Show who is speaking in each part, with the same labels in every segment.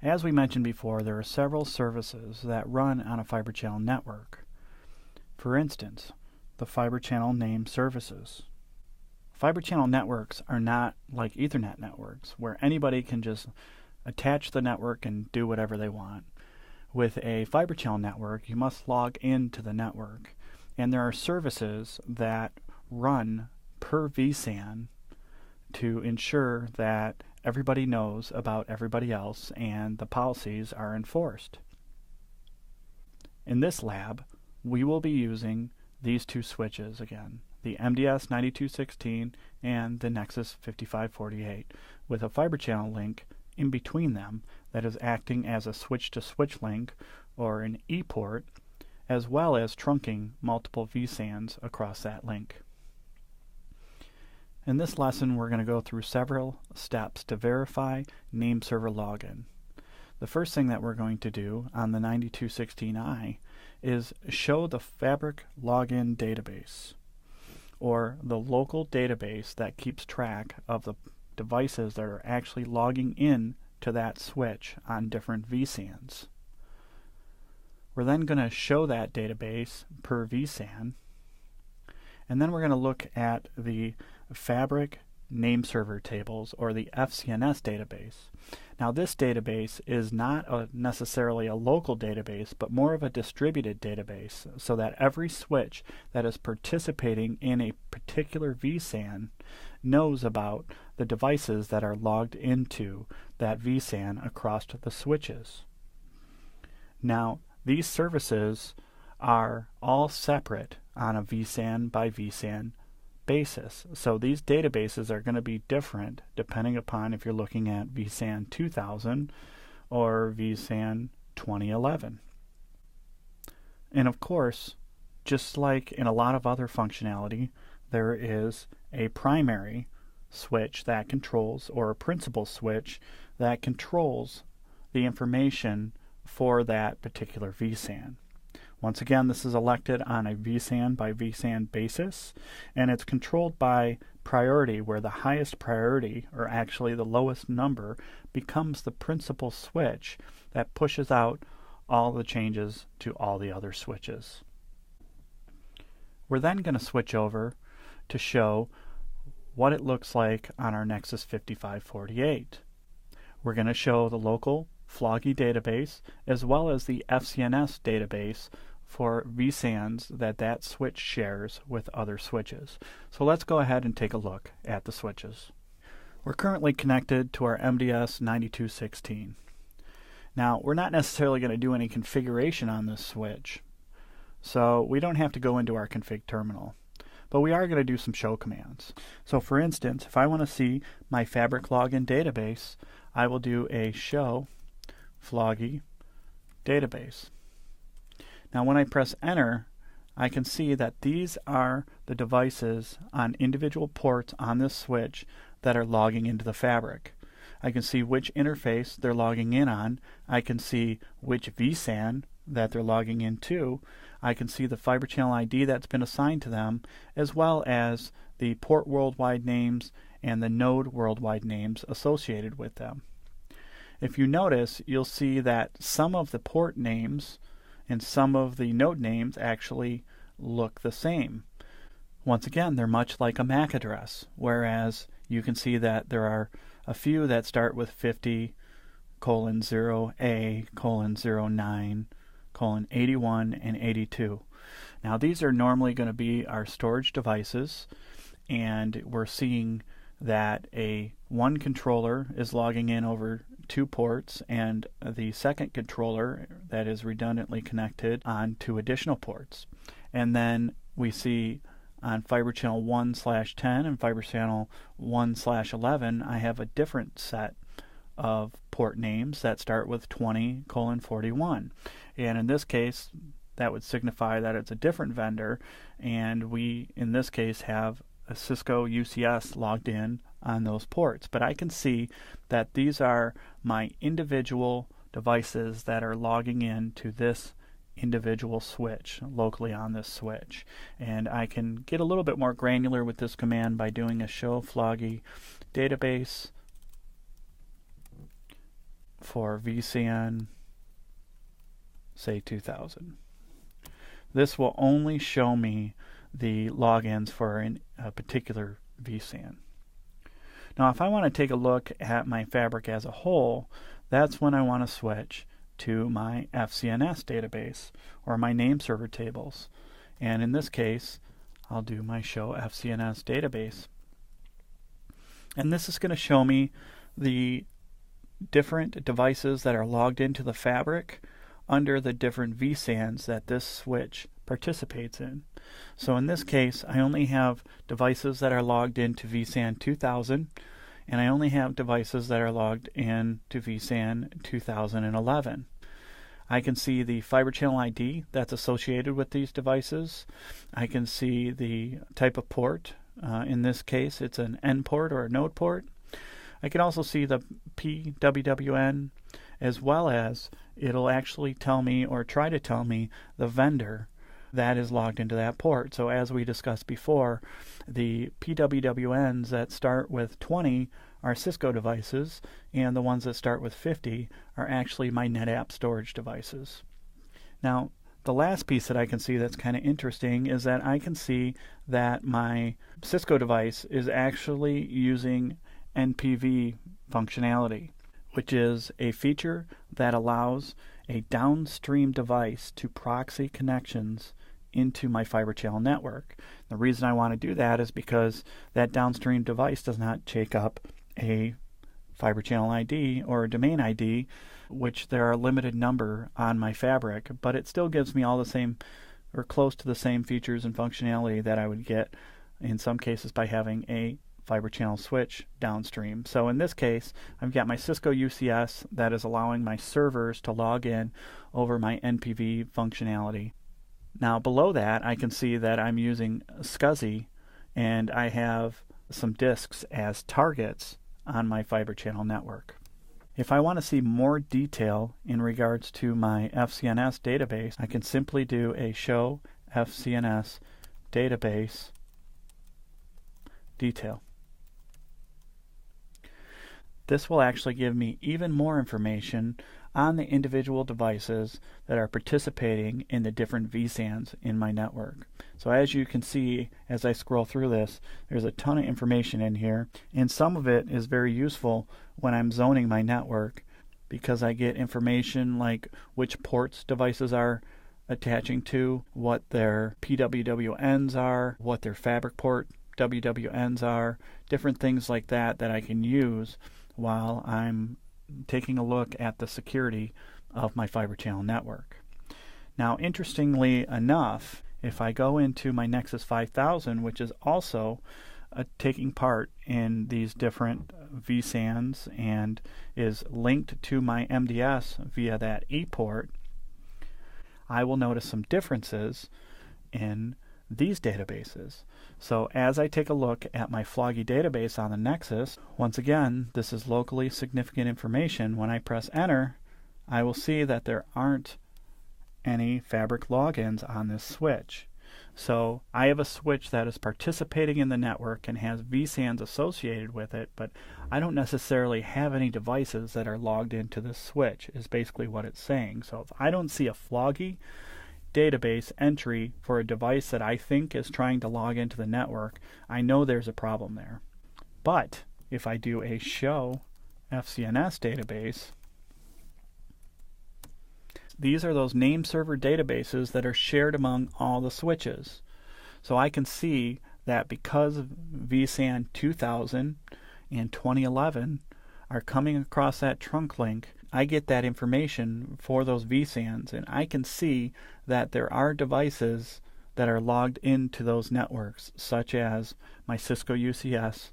Speaker 1: As we mentioned before, there are several services that run on a Fibre Channel network. For instance, the Fibre Channel name services. Fibre Channel networks are not like Ethernet networks, where anybody can just attach the network and do whatever they want. With a Fibre Channel network, you must log into the network, and there are services that run per vSAN to ensure that everybody knows about everybody else and the policies are enforced. In this lab, we will be using these two switches again, the MDS 9216 and the Nexus 5548, with a Fibre Channel link in between them that is acting as a switch-to-switch link or an E-port, as well as trunking multiple vSANs across that link. In this lesson, we're going to go through several steps to verify name server login. The first thing that we're going to do on the 9216i is show the Fabric Login Database, or the local database that keeps track of the devices that are actually logging in to that switch on different vSANs. We're then going to show that database per vSAN, and then we're going to look at the Fabric Name Server Tables, or the FCNS database. Now this database is not necessarily a local database, but more of a distributed database, so that every switch that is participating in a particular vSAN knows about the devices that are logged into that vSAN across the switches. Now, these services are all separate on a vSAN by vSAN basis. So these databases are going to be different depending upon if you're looking at vSAN 2000 or vSAN 2011. And of course, just like in a lot of other functionality, there is a primary switch that controls, or a principal switch that controls the information for that particular vSAN. Once again, this is elected on a vSAN by vSAN basis, and it's controlled by priority, where the highest priority, or actually the lowest number, becomes the principal switch that pushes out all the changes to all the other switches. We're then going to switch over to show what it looks like on our Nexus 5548. We're going to show the local Floggy database as well as the FCNS database for vSANs that switch shares with other switches. So let's go ahead and take a look at the switches. We're currently connected to our MDS 9216. Now, we're not necessarily going to do any configuration on this switch, so we don't have to go into our config terminal. But we are going to do some show commands. So for instance, if I want to see my Fabric Login database, I will do a show Floggy database. Now when I press enter, I can see that these are the devices on individual ports on this switch that are logging into the Fabric. I can see which interface they're logging in on. I can see which vSAN that they're logging into. I can see the Fibre Channel ID that's been assigned to them, as well as the port worldwide names and the node worldwide names associated with them. If you notice, you'll see that some of the port names and some of the node names actually look the same. Once again, they're much like a MAC address, whereas you can see that there are a few that start with 50:0A:09:81 and 82. Now these are normally going to be our storage devices, and we're seeing that one controller is logging in over 2 ports, and the second controller that is redundantly connected on 2 additional ports. And then we see on Fibre Channel 1/10 and Fibre Channel 1/11, I have a different set of port names that start with 20:41. And in this case, that would signify that it's a different vendor, and we, in this case, have a Cisco UCS logged in on those ports. But I can see that these are my individual devices that are logging in to this individual switch locally on this switch. And I can get a little bit more granular with this command by doing a show Floggy database for vSAN, say 2000. This will only show me the logins for a particular vSAN. Now if I want to take a look at my fabric as a whole, that's when I want to switch to my FCNS database or my name server tables. And in this case, I'll do my show FCNS database. And this is going to show me the different devices that are logged into the fabric under the different vSANs that this switch participates in. So in this case, I only have devices that are logged into vSAN 2000, and I only have devices that are logged in to vSAN 2011. I can see the fiber channel ID that's associated with these devices. I can see the type of port. In this case, it's an N port or a node port. I can also see the PWWN, as well as it'll actually tell me or try to tell me the vendor that is logged into that port. So as we discussed before, the PWWNs that start with 20 are Cisco devices, and the ones that start with 50 are actually my NetApp storage devices. Now, the last piece that I can see that's kind of interesting is that I can see that my Cisco device is actually using NPV functionality, which is a feature that allows a downstream device to proxy connections into my fiber channel network. The reason I want to do that is because that downstream device does not take up a fiber channel ID or a domain ID, which there are a limited number on my fabric, but it still gives me all the same or close to the same features and functionality that I would get in some cases by having a fiber channel switch downstream. So in this case, I've got my Cisco UCS that is allowing my servers to log in over my NPV functionality. Now below that, I can see that I'm using SCSI, and I have some disks as targets on my fiber channel network. If I want to see more detail in regards to my FCNS database, I can simply do a show FCNS database detail. This will actually give me even more information on the individual devices that are participating in the different vSANs in my network. So as you can see, as I scroll through this, there's a ton of information in here, and some of it is very useful when I'm zoning my network, because I get information like which ports devices are attaching to, what their PWWNs are, what their fabric port WWNs are, different things like that that I can use while I'm taking a look at the security of my fiber channel network. Now, interestingly enough, if I go into my Nexus 5000, which is also taking part in these different vSANs and is linked to my MDS via that ePort, I will notice some differences in these databases. So as I take a look at my Floggy database on the Nexus, once again, this is locally significant information. When I press enter, I will see that there aren't any fabric logins on this switch. So I have a switch that is participating in the network and has vSANs associated with it, but I don't necessarily have any devices that are logged into this switch, is basically what it's saying. So if I don't see a Floggy database entry for a device that I think is trying to log into the network, I know there's a problem there. But if I do a show FCNS database, these are those name server databases that are shared among all the switches. So I can see that because vSAN 2000 and 2011 are coming across that trunk link, I get that information for those vSANs, and I can see that there are devices that are logged into those networks, such as my Cisco UCS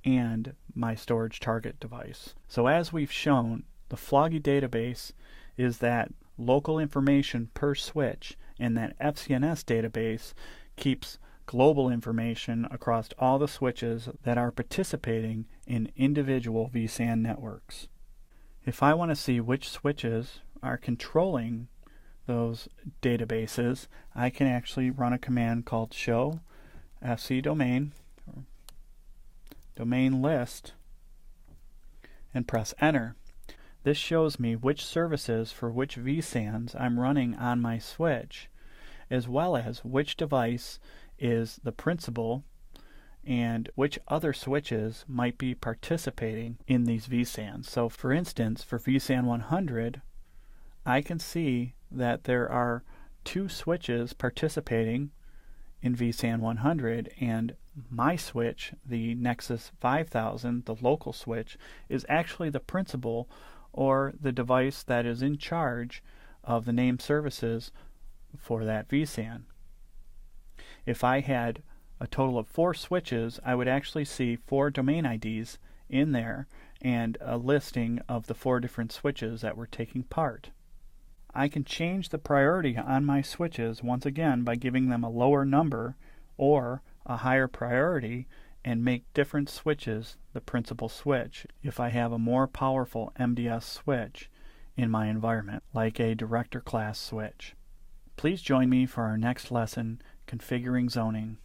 Speaker 1: and my storage target device. So as we've shown, the Floggy database is that local information per switch, and that FCNS database keeps global information across all the switches that are participating in individual vSAN networks. If I want to see which switches are controlling those databases, I can actually run a command called show fc domain, or domain list, and press enter. This shows me which services for which vSANs I'm running on my switch, as well as which device is the principal and which other switches might be participating in these vSANs. So for instance, for vSAN 100, I can see that there are 2 switches participating in vSAN 100, and my switch, the Nexus 5000, the local switch, is actually the principal or the device that is in charge of the named services for that vSAN. If I had a total of 4 switches, I would actually see 4 domain IDs in there and a listing of the 4 different switches that were taking part. I can change the priority on my switches once again by giving them a lower number or a higher priority and make different switches the principal switch if I have a more powerful MDS switch in my environment, like a director class switch. Please join me for our next lesson, Configuring Zoning.